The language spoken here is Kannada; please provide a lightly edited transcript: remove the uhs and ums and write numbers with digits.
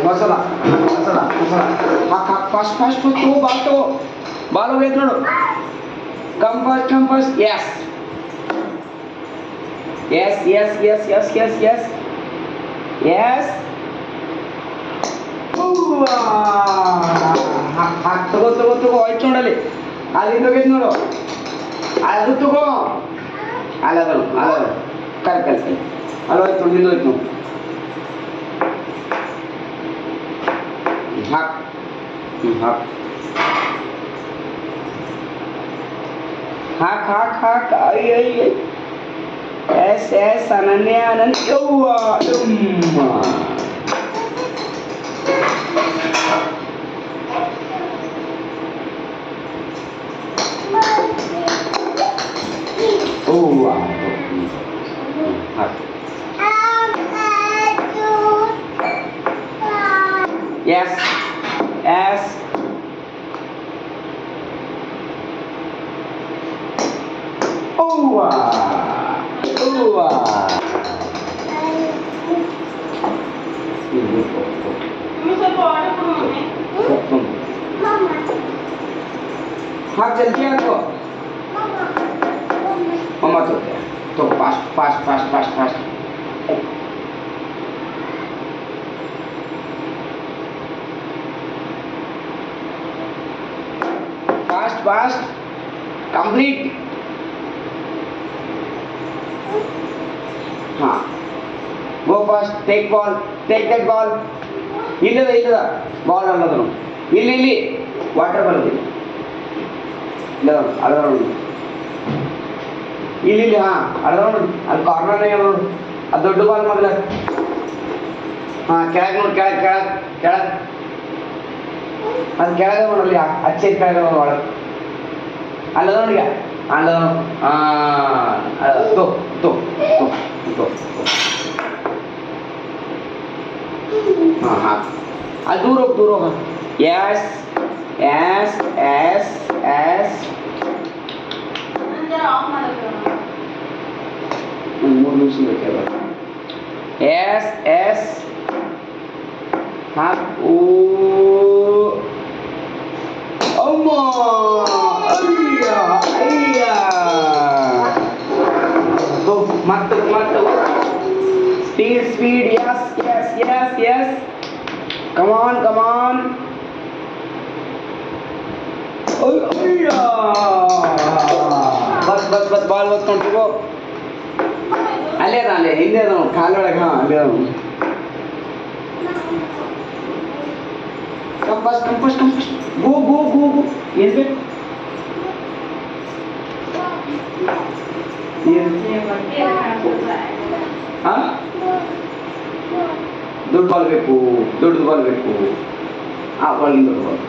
ಹೊಸದ ಹೊಸದ ಹೊಸದ ಹಾಕ್ ಹಾಕ್ ಫಾಸ್ಟ್ ಫಾಸ್ಟ್ ತಗೋ ಬಾಲ್ ಹೋಗೈತೆ ನೋಡು ಕಮ್ ಫಸ್ಟ್ ಎಸ್ ಎಸ್ ಎಸ್ ಎಸ್ ಎಸ್ ಎಸ್ ಎಸ್ ಎಸ್ ಹಾಕ್ ತಗೋ ಆಯ್ತು ನೋಡಲ್ಲಿ ಅಲ್ಲಿಂದ ಹೋಗೈತೆ ನೋಡು ಅದು ತಗೋ ಅಲ್ಲ ಕರೆಕ್ಟ್ ಅಲ್ಲೋಯ್ತು ನೋಡಿ ನಿಂದೋಯ್ತು ನೋಡು ಹಾಕ್ ay Ananya yauwa yes हाँ जल्दी आओ मम्मा तो फास्ट कंप्लीट हाँ go fast take that ball ಇಲ್ಲದ ಬಾಲ್ ಅಲ್ಲದನು ಇಲ್ಲಿ ವಾಟರ್ ಬರೋದು ಇಲ್ಲ ಅರ್ಧ ನೋಡಿ ಇಲ್ಲಿ ಹಾಂ ಅರ್ಧ ನೋಡಿ ಅಲ್ಲಿ ಕಾರ್ನರ್ನೇ ನೋಡು ಅದು ದೊಡ್ಡ ಬಾಲ್ ಮೊದಲ ಹಾಂ ಕೆಳಗೆ ನೋಡಿ ಕೆಳಗೆ ಅದು ಕೆಳಗೆ ನೋಡಲ್ಲಿ ಹಚ್ಚೆ ಕೆಳಗೆ ಒಳಗೆ ಅಲ್ಲದ ನೋಡಿ ಅಲ್ಲದ ತೋ हाँ हाँ दूर हो यस एस हाँ ओ अम्मा अय्या तो मत स्पीड yes come on बस बाल ಓದ್ಕೊಂಡು ಅಲ್ಲೇ ಹಿಂದೆ ಕಾಲೊಳಗೆ ಹಾಂ ಅಲ್ಲೇ ಕಂಪಸ್ ಗೋ ಏನು ಬೇಕು ಹಾಂ ದೊಡ್ಡ ಬಾಲ್ ಬೇಕು ಆ ಬಾಲ್ ದೊಡ್ಡ ಬಾಲ್